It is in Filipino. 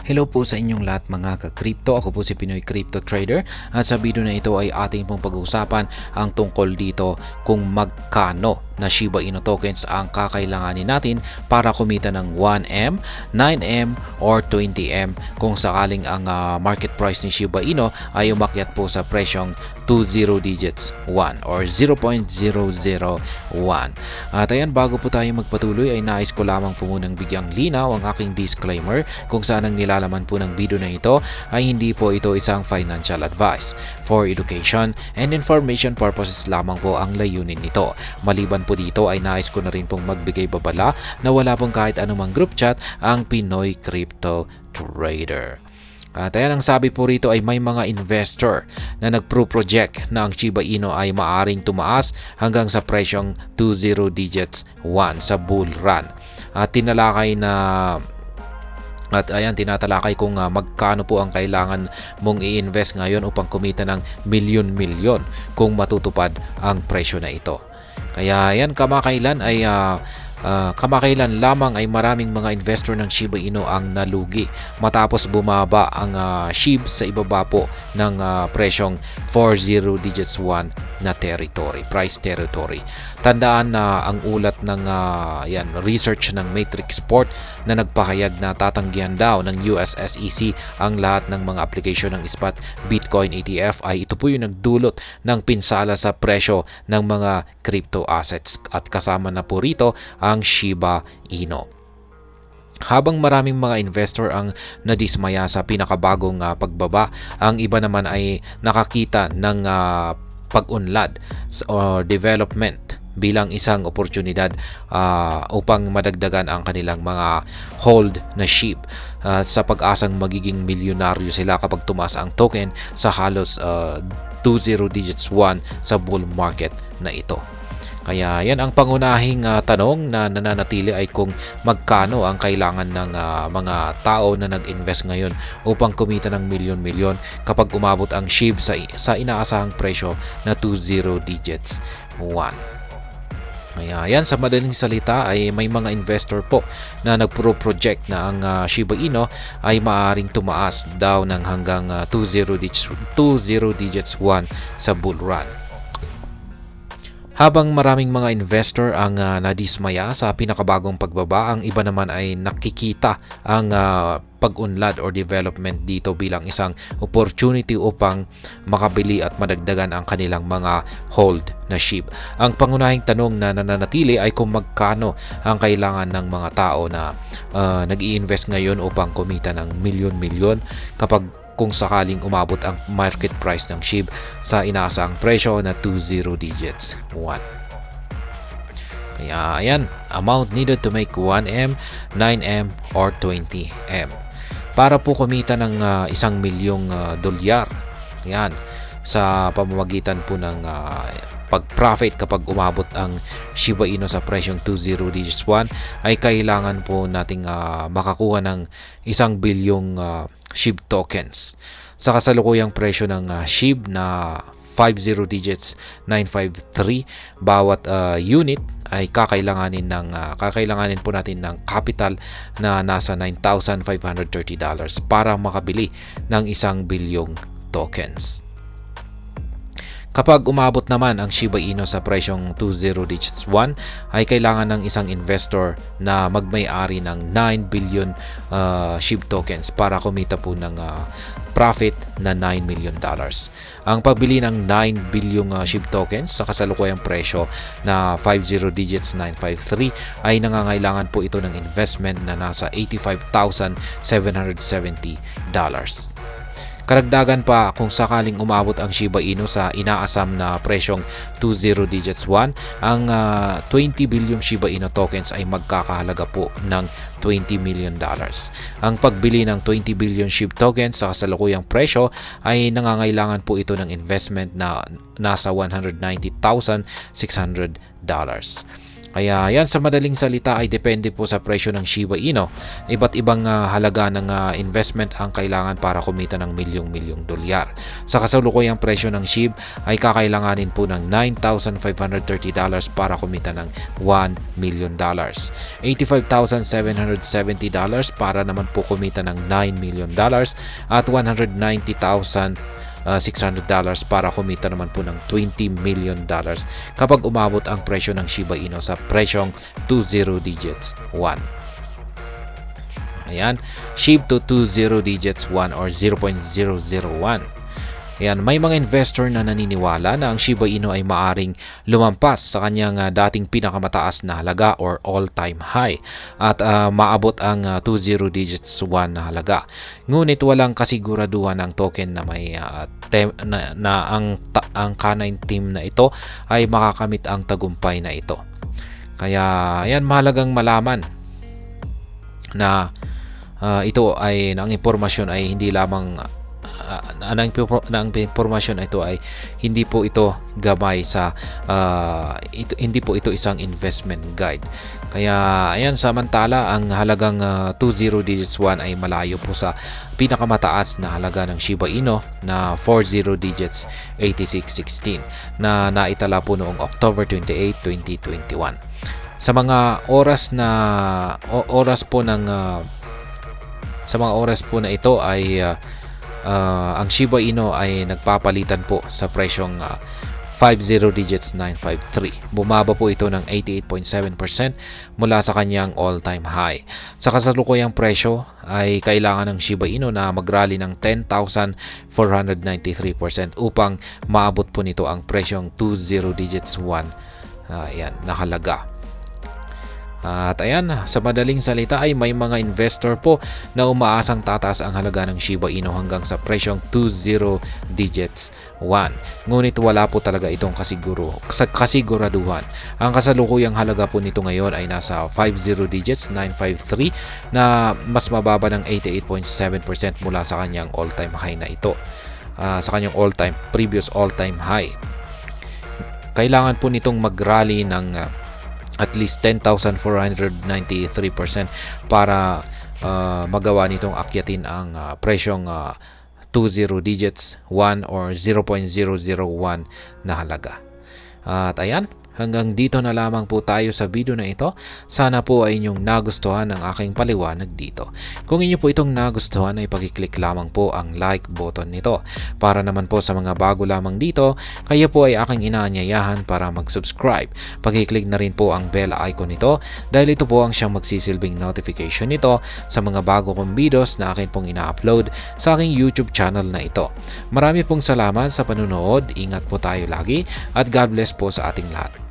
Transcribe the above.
Hello po sa inyong lahat mga ka-crypto. Ako po si Pinoy Crypto Trader at sa video na ito ay ating pong pag-uusapan ang tungkol dito kung magkano na Shiba Inu tokens ang kakailanganin natin para kumita ng 1M, 9M, or 20M kung sakaling ang market price ni Shiba Inu ay umakyat po sa presyong 20 digits 1 or 0.001. At ayan, bago po tayo magpatuloy ay nais ko lamang po munang bigyang linaw ang aking disclaimer kung saan ang nilalaman po ng video na ito ay hindi po ito isang financial advice. For education and information purposes lamang po ang layunin nito. Maliban po dito ay nais ko na rin pong magbigay babala na wala pong kahit anumang group chat ang Pinoy Crypto Trader. At ayan, ang sabi po rito ay may mga investor na nagpro-project na ang Shiba Inu ay maaring tumaas hanggang sa presyong 20 digits 1 sa bull run. At tinatalakay kung magkano po ang kailangan mong i-invest ngayon upang kumita ng milyon-milyon kung matutupad ang presyo na ito. Kaya yan, kamakailan lamang ay maraming mga investor ng Shiba Inu ang nalugi matapos bumaba ang SHIB sa ibaba po ng presyong 40 digits 1 na price territory. Tandaan na ang ulat ng research ng Matrixport na nagpahayag na tatanggihan daw ng US SEC ang lahat ng mga application ng spot Bitcoin ETF ay ito po yung nagdulot ng pinsala sa presyo ng mga crypto assets at kasama na po rito ang Shiba Inu. Habang maraming mga investor ang nadismaya sa pinakabagong pagbaba, ang iba naman ay nakakita ng pag-unlad or development bilang isang oportunidad upang madagdagan ang kanilang mga hold na SHIB sa pag-asang magiging milyonaryo sila kapag tumaas ang token sa halos 20 digits 1 sa bull market na ito. Kaya yan ang pangunahing tanong na nananatili ay kung magkano ang kailangan ng mga tao na nag-invest ngayon upang kumita ng milyon-milyon kapag umabot ang SHIB sa inaasahang presyo na 20 digits 1. Kaya yan, sa madaling salita ay may mga investor po na nagpro-project na ang Shiba Inu ay maaaring tumaas daw ng hanggang 20 digits 1 sa bull run. Habang maraming mga investor ang nadismaya sa pinakabagong pagbaba, ang iba naman ay nakikita ang pag-unlad or development dito bilang isang opportunity upang makabili at madagdagan ang kanilang mga hold na SHIB. Ang pangunahing tanong na nananatili ay kung magkano ang kailangan ng mga tao na nag-i-invest ngayon upang kumita ng milyon-milyon kung sakaling umabot ang market price ng SHIB sa inaasahang presyo na 20 digits 1. Kaya ayan, amount needed to make 1M, 9M, or 20M. Para po kumita ng $1 milyong dolyar. Yan, sa pamamagitan po ng pag-profit kapag umabot ang Shiba Inu sa presyong 20 digits 1 ay kailangan po nating makakuha ng 1 bilyong SHIB tokens. Sa kasalukuyang presyo ng SHIB na 50 digits 953 bawat unit ay kakailanganin po natin ng capital na nasa $9,530 para makabili ng 1 bilyong tokens. Kapag umabot naman ang Shiba Inu sa presyong 20 digits 1 ay kailangan ng isang investor na magmay-ari ng 9 billion SHIB tokens para kumita po ng profit na $9 million. Ang pagbili ng 9 bilyong SHIB tokens sa kasalukuyang presyo na 50 digits 953 ay nangangailangan po ito ng investment na nasa $85,770. Karagdagan pa, kung sakaling umabot ang Shiba Inu sa inaasam na presyong 20 digits 1, ang 20 bilyong Shiba Inu tokens ay magkakahalaga po ng $20 million. Ang pagbili ng 20 billion SHIB tokens sa kasalukuyang presyo ay nangangailangan po ito ng investment na nasa $190,600. Kaya yan, sa madaling salita ay depende po sa presyo ng Shiba Inu. Iba't ibang halaga ng investment ang kailangan para kumita ng milyong-milyong dolyar. Sa kasalukuyang presyo ng SHIB ay kakailanganin po ng $9,530 para kumita ng $1 million. $85,770 para naman po kumita ng $9 million at $190,600 para kumita naman po ng $20 million kapag umabot ang presyo ng Shiba Inu sa presyong 20 digits 1. Ayan, SHIB to 20 digits 1 or 0.001. Ayan, may mga investor na naniniwala na ang Shiba Inu ay maaring lumampas sa kanyang dating pinakamataas na halaga or all-time high at maabot ang 20 digits 1 na halaga. Ngunit walang kasiguraduhan ng token na may ang Canine team na ito ay makakamit ang tagumpay na ito. Kaya ayan, mahalagang malaman na ito ay ang impormasyon ay hindi lamang ang impormasyon ito ay hindi po ito gabay sa hindi po ito isang investment guide. Kaya ayan, samantala ang halagang 20 digits 1 ay malayo po sa pinakamataas na halaga ng Shiba Inu na 40 digits 8616 na naitala po noong October 28, 2021. Sa mga oras po na ito ay ang Shiba Inu ay nagpapalitan po sa presyong 50 digits 953. Bumaba po ito ng 88.7% mula sa kanyang all-time high. Sa kasalukuyang presyo ay kailangan ng Shiba Inu na mag-rally ng 10,493% upang maabot po nito ang presyong 20 digits 1 na halaga. At ayan, sa madaling salita ay may mga investor po na umaasang tataas ang halaga ng Shiba Inu hanggang sa presyong 20 digits 1. Ngunit wala po talaga itong kasiguraduhan. Ang kasalukuyang halaga po nito ngayon ay nasa 50 digits 953 na mas mababa ng 88.7% mula sa kanyang all-time high na ito. Sa kanyang previous all-time high. Kailangan po nitong mag-rally ng at least 10,493% para magawa nitong akyatin ang presyong 20 digits 1 or 0.001 na halaga. At ayan, hanggang dito na lamang po tayo sa video na ito. Sana po ay inyong nagustuhan ang aking paliwanag dito. Kung inyo po itong nagustuhan ay pag-click lamang po ang like button nito. Para naman po sa mga bago lamang dito, kayo po ay aking inaanyayahan para mag-subscribe. Pag-click na rin po ang bell icon nito dahil ito po ang siyang magsisilbing notification nito sa mga bago kong videos na akin pong ina-upload sa aking YouTube channel na ito. Marami pong salamat sa panunood. Ingat po tayo lagi at God bless po sa ating lahat.